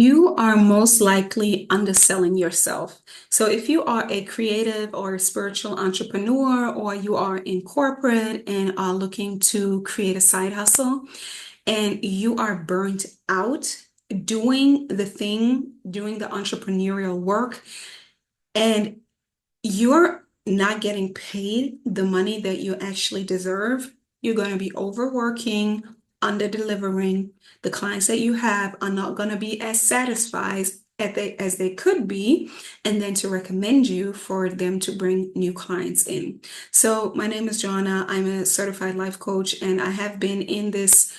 You are most likely underselling yourself. So, if you are a creative or a spiritual entrepreneur, or you are in corporate and are looking to create a side hustle, and you are burnt out doing the entrepreneurial work, and you're not getting paid the money that you actually deserve, you're going to be overworking, under delivering. The clients that you have are not going to be as satisfied as they could be, and then to recommend you for them to bring new clients in. So, my name is Joana. I'm a certified life coach, and I have been in this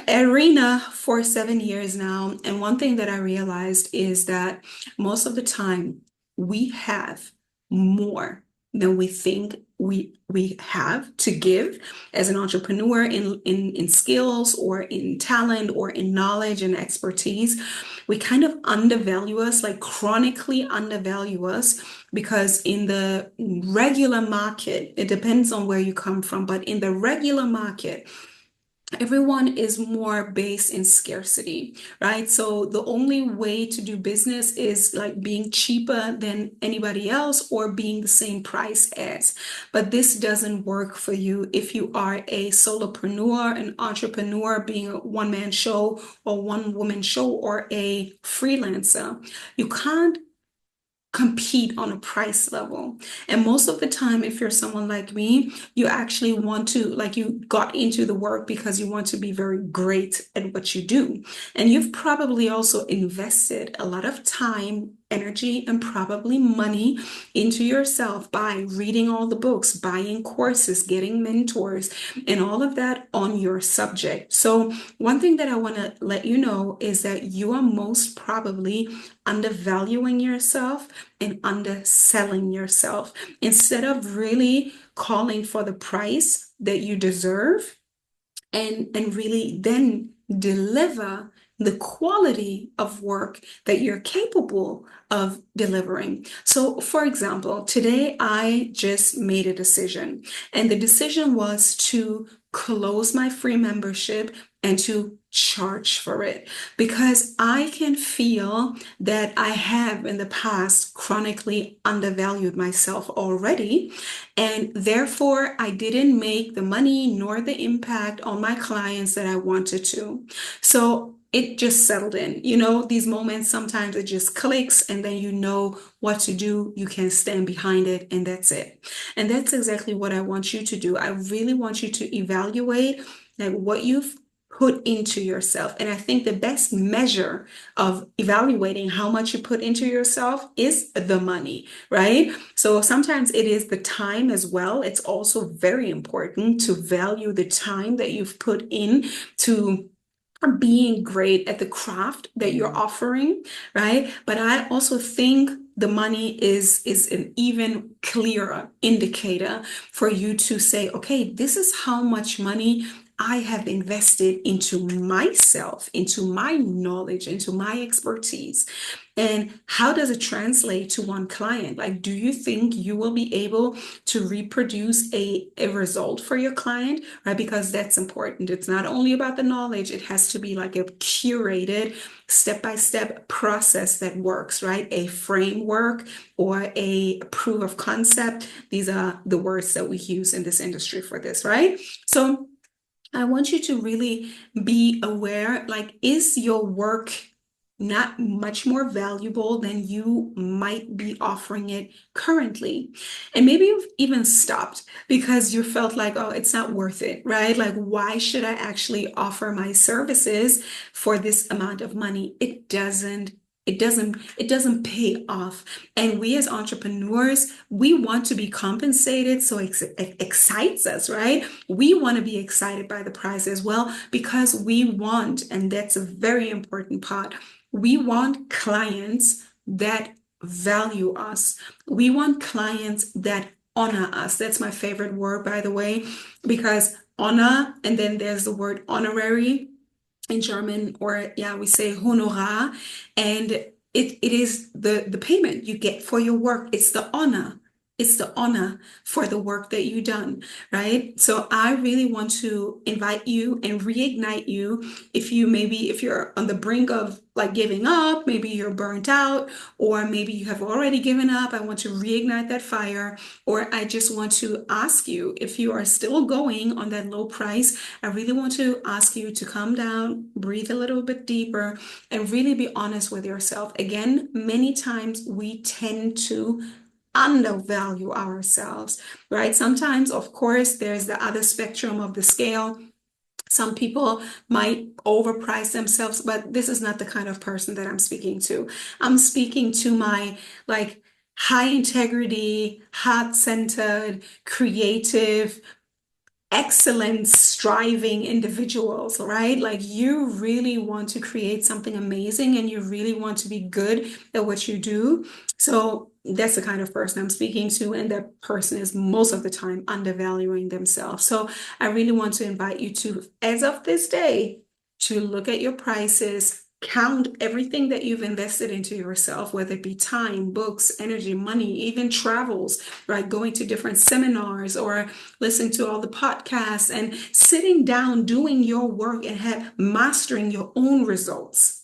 arena for 7 years now. And one thing that I realized is that most of the time we have more than we think we have to give as an entrepreneur in skills or in talent or in knowledge and expertise. We kind of undervalue us, like chronically undervalue us, because in the regular market, it depends on where you come from, but in the regular market, everyone is more based in scarcity, right? So the only way to do business is like being cheaper than anybody else or being the same price as. But this doesn't work for you if you are a solopreneur, an entrepreneur, being a one-man show or one-woman show, or a freelancer. You can't compete on a price level. And most of the time, if you're someone like me, you actually want to, like, you got into the work because you want to be very great at what you do. And you've probably also invested a lot of time, energy, and probably money into yourself by reading all the books, buying courses, getting mentors, and all of that on your subject. So, one thing that I want to let you know is that you are most probably undervaluing yourself and underselling yourself instead of really calling for the price that you deserve, and really then deliver the quality of work that you're capable of delivering. So, for example, today I just made a decision, and the decision was to close my free membership and to charge for it, because I can feel that I have in the past chronically undervalued myself already, and therefore I didn't make the money nor the impact on my clients that I wanted to. So it just settled in. These moments, sometimes it just clicks, and then you know what to do. You can stand behind it, and that's it. And that's exactly what I want you to do. I really want you to evaluate like what you've put into yourself. And I think the best measure of evaluating how much you put into yourself is the money, right? So sometimes it is the time as well. It's also very important to value the time that you've put in to being great at the craft that you're offering, right? But I also think the money is an even clearer indicator for you to say, okay, this is how much money I have invested into myself, into my knowledge, into my expertise. And how does it translate to one client? Like, do you think you will be able to reproduce a result for your client, right? Because that's important. It's not only about the knowledge, it has to be like a curated step-by-step process that works, right? A framework or a proof of concept. These are the words that we use in this industry for this, right? So I want you to really be aware, like, is your work not much more valuable than you might be offering it currently? And maybe you've even stopped because you felt like, oh, it's not worth it, right? Like, why should I actually offer my services for this amount of money? It doesn't pay off. And we as entrepreneurs, we want to be compensated. So it excites us, right? We want to be excited by the prize as well, because we want, and that's a very important part, we want clients that value us. We want clients that honor us. That's my favorite word, by the way, because honor, and then there's the word honorary in German, or yeah, we say Honorar, and it is the payment you get for your work. It's the honor It's the honor for the work that you've done, right? So I really want to invite you and reignite you. If you're on the brink of like giving up, maybe you're burnt out, or maybe you have already given up. I want to reignite that fire. Or I just want to ask you, if you are still going on that low price, I really want to ask you to calm down, breathe a little bit deeper, and really be honest with yourself. Again, many times we tend to undervalue ourselves, right? Sometimes, of course, there's the other spectrum of the scale. Some people might overprice themselves, but this is not the kind of person that I'm speaking to. I'm speaking to my like high integrity, heart-centered, creative, excellence striving individuals, right? Like you really want to create something amazing and you really want to be good at what you do. So that's the kind of person I'm speaking to, and that person is most of the time undervaluing themselves. So I really want to invite you to, as of this day, to look at your prices, count everything that you've invested into yourself, whether it be time, books, energy, money, even travels, right? Going to different seminars or listening to all the podcasts and sitting down, doing your work and mastering your own results.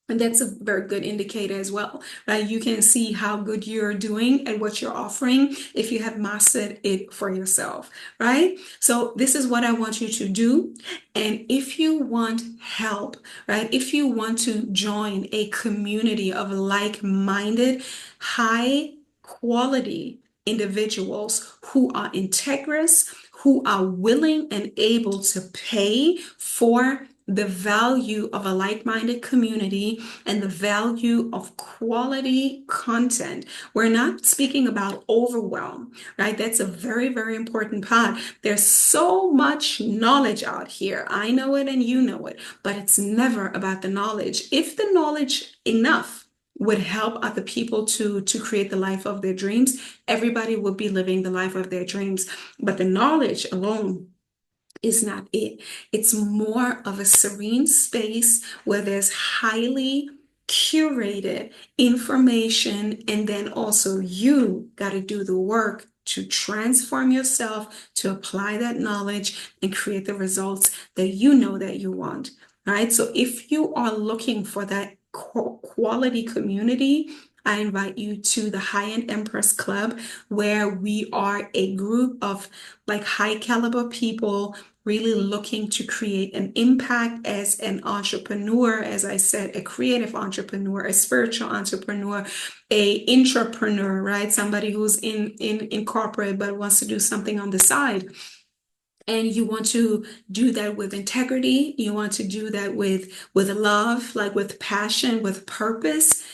And that's a very good indicator as well, right? You can see how good you're doing and what you're offering if you have mastered it for yourself, right? So this is what I want you to do. And if you want help, right? If you want to join a community of like-minded, high quality individuals who are integrous, who are willing and able to pay for the value of a like-minded community and the value of quality content. We're not speaking about overwhelm, right? That's a very, very important part. There's so much knowledge out here. I know it and you know it, but it's never about the knowledge. If the knowledge enough would help other people to create the life of their dreams, everybody would be living the life of their dreams. But the knowledge alone is not it. It's more of a serene space where there's highly curated information, and then also you got to do the work to transform yourself, to apply that knowledge and create the results that you know that you want. Right? So if you are looking for that quality community, I invite you to the High-End Empress Club, where we are a group of like high caliber people really looking to create an impact as an entrepreneur, as I said, a creative entrepreneur, a spiritual entrepreneur, a intrapreneur, right? Somebody who's in corporate but wants to do something on the side. And you want to do that with integrity. You want to do that with love, like with passion, with purpose.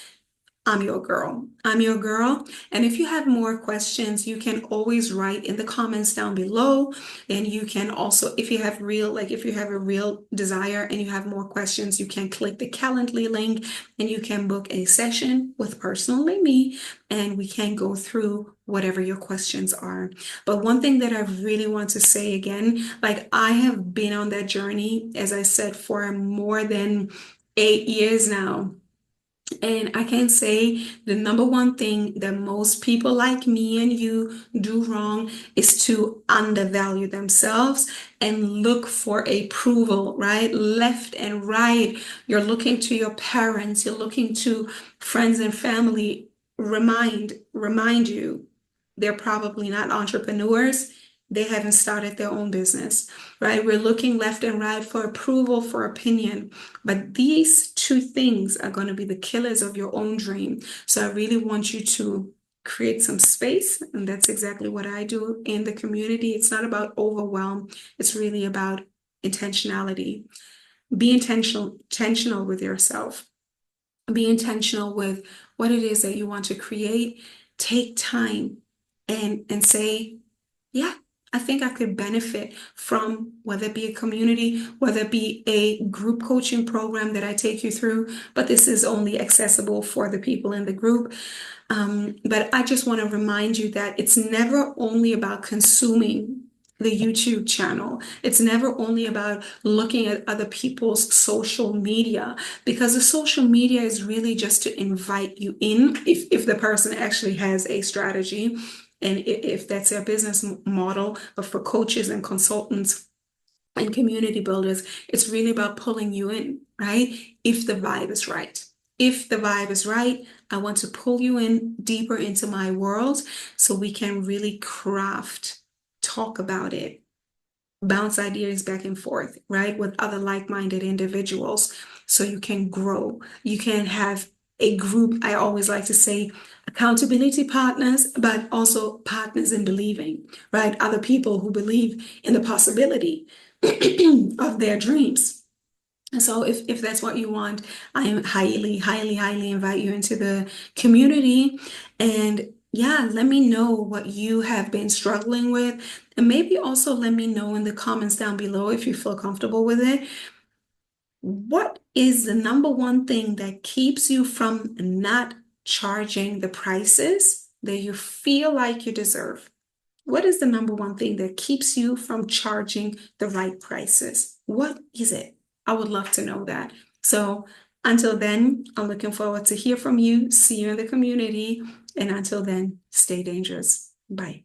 I'm your girl. I'm your girl. And if you have more questions, you can always write in the comments down below. And you can also, if you have a real desire and you have more questions, you can click the Calendly link and you can book a session with personally me, and we can go through whatever your questions are. But one thing that I really want to say again, like I have been on that journey, as I said, for more than 8 years now. And I can say the number one thing that most people like me and you do wrong is to undervalue themselves and look for approval, right? Left and right. You're looking to your parents, you're looking to friends and family. Remind you, they're probably not entrepreneurs. They haven't started their own business, right? We're looking left and right for approval, for opinion. But these two things are going to be the killers of your own dream. So I really want you to create some space. And that's exactly what I do in the community. It's not about overwhelm. It's really about intentionality. Be intentional with yourself. Be intentional with what it is that you want to create. Take time and say, yeah, I think I could benefit from whether it be a community, whether it be a group coaching program that I take you through, but this is only accessible for the people in the group. But I just want to remind you that it's never only about consuming the YouTube channel. It's never only about looking at other people's social media, because the social media is really just to invite you in if the person actually has a strategy. And if that's their business model, but for coaches and consultants and community builders, it's really about pulling you in, right? If the vibe is right. If the vibe is right, I want to pull you in deeper into my world so we can really craft, talk about it, bounce ideas back and forth, right? With other like-minded individuals so you can grow. You can have a group, I always like to say, accountability partners, but also partners in believing, right? Other people who believe in the possibility of their dreams. And so if that's what you want, I am highly invite you into the community. And yeah, let me know what you have been struggling with. And maybe also let me know in the comments down below if you feel comfortable with it. What is the number one thing that keeps you from not charging the prices that you feel like you deserve? What is the number one thing that keeps you from charging the right prices? What is it? I would love to know that. So until then, I'm looking forward to hear from you, see you in the community, and until then, stay dangerous. Bye.